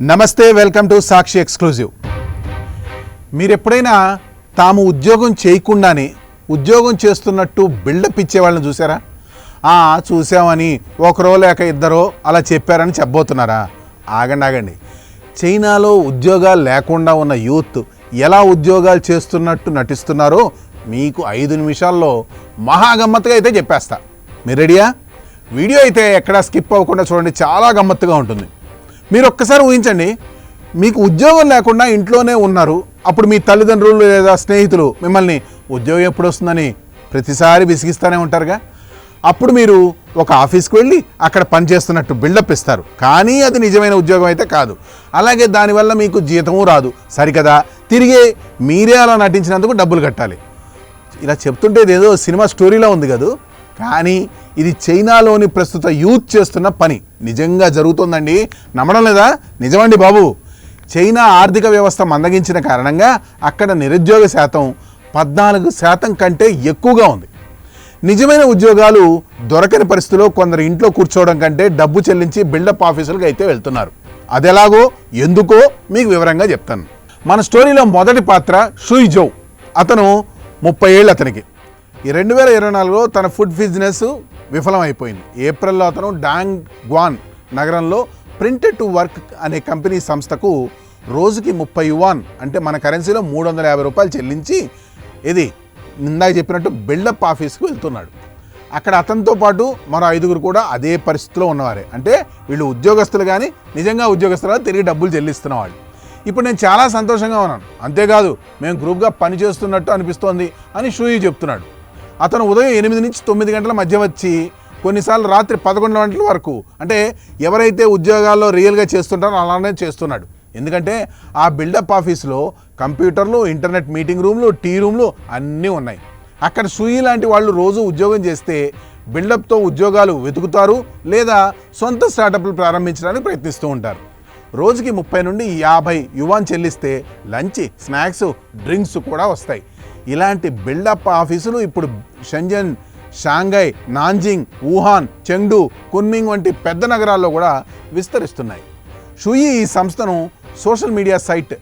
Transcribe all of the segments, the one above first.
నమస్తే, welcome to Sakshi exclusive. మీరు ఎప్పుడైనా తాము ఉద్యోగం చేయకుండానే ఉద్యోగం చేస్తున్నట్టు బిల్డప్ ఇచ్చే వాళ్ళని చూసారా? చూసామని ఒకరో లేక ఇద్దరో అలా చెప్పారని చెప్పబోతున్నారా? ఆగండి. చైనాలో ఉద్యోగాలు లేకుండా ఉన్న యూత్ ఎలా ఉద్యోగాలు చేస్తున్నట్టు నటిస్తున్నారో మీకు 5 నిమిషాల్లో మహాగమ్మత్తుగా అయితే చెప్పేస్తా. మీరు రెడీయా? వీడియో అయితే ఎక్కడా స్కిప్ అవ్వకుండా చూడండి, చాలా గమ్మత్తుగా ఉంటుంది. మీరు ఒక్కసారి ఊహించండి, మీకు ఉద్యోగం లేకుండా ఇంట్లోనే ఉన్నారు. అప్పుడు మీ తల్లిదండ్రులు లేదా స్నేహితులు మిమ్మల్ని ఉద్యోగం ఎప్పుడు వస్తుందని ప్రతిసారి విసిగిస్తూనే ఉంటారుగా. అప్పుడు మీరు ఒక ఆఫీస్కి వెళ్ళి అక్కడ పనిచేస్తున్నట్టు బిల్డప్ ఇస్తారు, కానీ అది నిజమైన ఉద్యోగం అయితే కాదు. అలాగే దానివల్ల మీకు జీతము రాదు, సరికదా. తిరిగే మీరే అలా నటించినందుకు డబ్బులు కట్టాలి. ఇలా చెప్తుంటే ఏదో సినిమా స్టోరీలో ఉంది కదా, కానీ ఇది చైనాలోని ప్రస్తుత యూత్ చేస్తున్న పని. నిజంగా జరుగుతుందండి, నమ్మడం లేదా? నిజమండి బాబు. చైనా ఆర్థిక వ్యవస్థ మందగించిన కారణంగా అక్కడ నిరుద్యోగ శాతం 14% కంటే ఎక్కువగా ఉంది. నిజమైన ఉద్యోగాలు దొరకని పరిస్థితిలో కొందరు ఇంట్లో కూర్చోవడం కంటే డబ్బు చెల్లించి బిల్డప్ ఆఫీసులకు అయితే వెళ్తున్నారు. అదెలాగో ఎందుకో మీకు వివరంగా చెప్తాను. మన స్టోరీలో మొదటి పాత్ర షుయ్ జౌ. అతను 30 ఏళ్ళు. అతనికి ఈ 2024లో తన ఫుడ్ బిజినెస్ విఫలమైపోయింది. ఏప్రిల్లో అతను డాంగ్ గ్వాన్ నగరంలో ప్రింటెడ్ టు వర్క్ అనే కంపెనీ సంస్థకు రోజుకి 30 యువాన్ అంటే మన కరెన్సీలో 350 రూపాయలు చెల్లించి ఇది ఇందాక చెప్పినట్టు బిల్డప్ ఆఫీస్కి వెళ్తున్నాడు. అక్కడ అతనితో పాటు మరో 5గురు కూడా అదే పరిస్థితిలో ఉన్నవారే. అంటే వీళ్ళు ఉద్యోగస్తులు, కానీ నిజంగా ఉద్యోగస్తులు తిరిగి డబ్బులు చెల్లిస్తున్న వాళ్ళు. ఇప్పుడు నేను చాలా సంతోషంగా ఉన్నాను, అంతేకాదు మేము గ్రూప్గా పని చేస్తున్నట్టు అనిపిస్తోంది అని షూయి చెప్తున్నాడు. అతను ఉదయం 8 నుంచి 9 గంటల మధ్య వచ్చి కొన్నిసార్లు రాత్రి 11 గంటల వరకు, అంటే ఎవరైతే ఉద్యోగాల్లో రియల్గా చేస్తుంటారో అలానే చేస్తున్నాడు. ఎందుకంటే ఆ బిల్డప్ ఆఫీస్లో కంప్యూటర్లు, ఇంటర్నెట్ మీటింగ్ రూమ్లు, టీ రూమ్లు అన్నీ ఉన్నాయి. అక్కడ షూయి లాంటి వాళ్ళు రోజు ఉద్యోగం చేస్తే బిల్డప్తో ఉద్యోగాలు వెతుకుతారు, లేదా సొంత స్టార్టప్లు ప్రారంభించడానికి ప్రయత్నిస్తూ ఉంటారు. రోజుకి 30 నుండి 50 యువాన్ చెల్లిస్తే లంచ్, స్నాక్స్, డ్రింక్స్ కూడా వస్తాయి. ఇలాంటి బిల్డప్ ఆఫీసులు ఇప్పుడు Shenzhen, Shanghai, Nanjing, Wuhan, Chengdu, Kunming వంటి పెద్ద నగరాల్లో కూడా విస్తరిస్తున్నాయి. షూయి ఈ సంస్థను social media site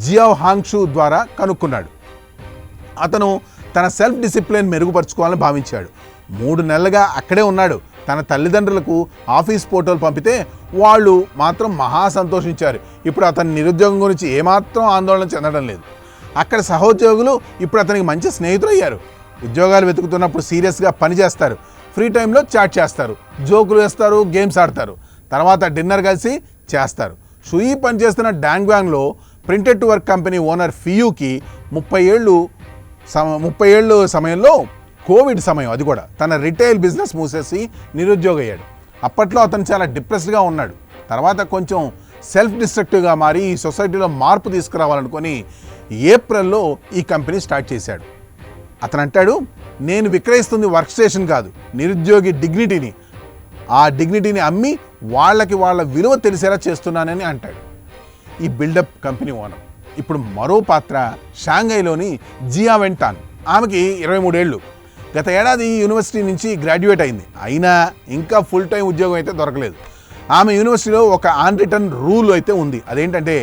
Xiaohongshu ద్వారా కనుక్కున్నాడు. అతను తన సెల్ఫ్ డిసిప్లిన్ మెరుగుపరుచుకోవాలని భావించాడు. 3 నెలలుగా అక్కడే ఉన్నాడు. తన తల్లిదండ్రులకు ఆఫీస్ ఫోటోలు పంపితే వాళ్ళు మాత్రం మహా సంతోషించారు. ఇప్పుడు అతని నిరుద్యోగం గురించి ఏమాత్రం ఆందోళన చెందడం లేదు. అక్కడ సహోద్యోగులు ఇప్పుడు అతనికి మంచి స్నేహితులు అయ్యారు. ఉద్యోగాలు వెతుకుతున్నప్పుడు సీరియస్గా పనిచేస్తారు, ఫ్రీ టైంలో చాట్ చేస్తారు, జోకులు వేస్తారు, గేమ్స్ ఆడతారు, తర్వాత డిన్నర్ కలిసి చేస్తారు. షూయి పనిచేస్తున్న డాంగ్వాంగ్లో printed to work company owner ఫియూకి 30 ఏళ్ళు సమయంలో కోవిడ్ సమయం, అది కూడా తన రిటైల్ బిజినెస్ మూసేసి నిరుద్యోగ అయ్యాడు. అప్పట్లో అతను చాలా డిప్రెస్డ్గా ఉన్నాడు. తర్వాత కొంచెం సెల్ఫ్ డిస్ట్రక్టివ్గా మారి ఈ సొసైటీలో మార్పు తీసుకురావాలనుకొని ఏప్రిల్లో ఈ కంపెనీ స్టార్ట్ చేశాడు. అతను అంటాడు, నేను విక్రయిస్తుంది వర్క్ స్టేషన్ కాదు, నిరుద్యోగి డిగ్నిటీని. ఆ డిగ్నిటీని అమ్మి వాళ్ళకి వాళ్ళ విలువ తెలిసేలా చేస్తున్నానని అంటాడు ఈ బిల్డప్ కంపెనీ ఓనర్. ఇప్పుడు మరో పాత్ర షాంఘైలోని జియా వెంటాన్. ఆమెకి 23 ఏళ్ళు. గత ఏడాది యూనివర్సిటీ నుంచి గ్రాడ్యుయేట్ అయింది. అయినా ఇంకా ఫుల్ టైం ఉద్యోగం అయితే దొరకలేదు. ఆమె యూనివర్సిటీలో ఒక అన్రిటన్ రూల్ అయితే ఉంది. అదేంటంటే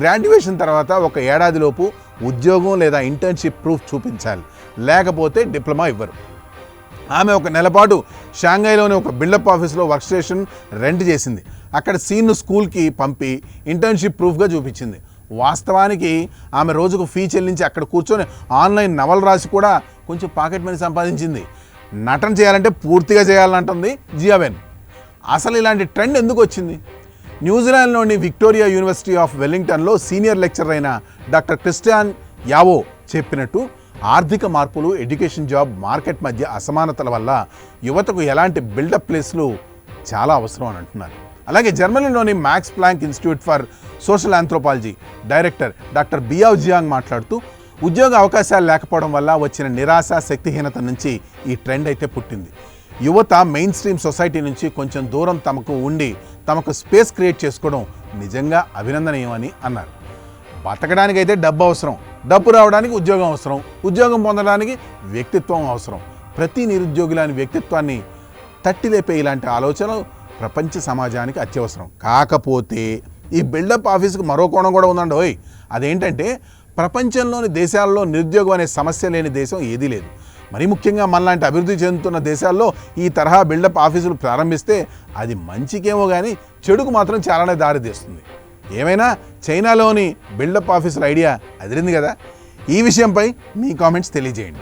గ్రాడ్యుయేషన్ తర్వాత 1 ఏడాదిలోపు ఉద్యోగం లేదా ఇంటర్న్షిప్ ప్రూఫ్ చూపించాలి, లేకపోతే డిప్లొమా ఇవ్వరు. ఆమె 1 నెల పాటు షాంఘైలోని ఒక బిల్డప్ ఆఫీస్లో వర్క్ స్టేషన్ రెంట్ చేసింది. అక్కడ సీన్ను స్కూల్కి పంపి ఇంటర్న్షిప్ ప్రూఫ్గా చూపించింది. వాస్తవానికి ఆమె రోజుకు ఫీ చెల్లించి అక్కడ కూర్చొని ఆన్లైన్ నవలు రాసి కూడా కొంచెం పాకెట్ మనీ సంపాదించింది. నటన చేయాలంటే పూర్తిగా చేయాలంటుంది జియావెన్. అసలు ఇలాంటి ట్రెండ్ ఎందుకు వచ్చింది? న్యూజిలాండ్లోని విక్టోరియా యూనివర్సిటీ ఆఫ్ వెల్లింగ్టన్లో సీనియర్ లెక్చరర్ అయిన డాక్టర్ క్రిస్టియాన్ యావో చెప్పినట్టు ఆర్థిక మార్పులు, ఎడ్యుకేషన్, జాబ్ మార్కెట్ మధ్య అసమానతల వల్ల యువతకు ఎలాంటి బిల్డప్ ప్లేస్లు చాలా అవసరం అని అంటున్నారు. అలాగే జర్మనీలోని Max Planck Institute for Social Anthropology director doctor Biao Xiang మాట్లాడుతూ, ఉద్యోగ అవకాశాలు లేకపోవడం వల్ల వచ్చిన నిరాశ, శక్తిహీనత నుంచి ఈ ట్రెండ్ అయితే పుట్టింది. యువత మెయిన్ స్ట్రీమ్ సొసైటీ నుంచి కొంచెం దూరం తమకు ఉండి తమకు స్పేస్ క్రియేట్ చేసుకోవడం నిజంగా అభినందనీయమని అన్నారు. బతకడానికైతే డబ్బు అవసరం, డబ్బు రావడానికి ఉద్యోగం అవసరం, ఉద్యోగం పొందడానికి వ్యక్తిత్వం అవసరం. ప్రతి నిరుద్యోగులని వ్యక్తిత్వాన్ని తట్టిలేపే ఇలాంటి ఆలోచనలు ప్రపంచ సమాజానికి అత్యవసరం. కాకపోతే ఈ బిల్డప్ ఆఫీస్కి మరో కోణం కూడా ఉందండి ఓయ్. అదేంటంటే ప్రపంచంలోని దేశాల్లో నిరుద్యోగం అనే సమస్య లేని దేశం ఏదీ లేదు. మరీ ముఖ్యంగా మనలాంటి అభివృద్ధి చెందుతున్న దేశాల్లో ఈ తరహా బిల్డప్ ఆఫీసులు ప్రారంభిస్తే అది మంచికేమో కానీ చెడుకు మాత్రం చాలానే దారితీస్తుంది. ఏమైనా చైనాలోని బిల్డప్ ఆఫీసుల ఐడియా అదిరింది కదా. ఈ విషయంపై మీ కామెంట్స్ తెలియజేయండి.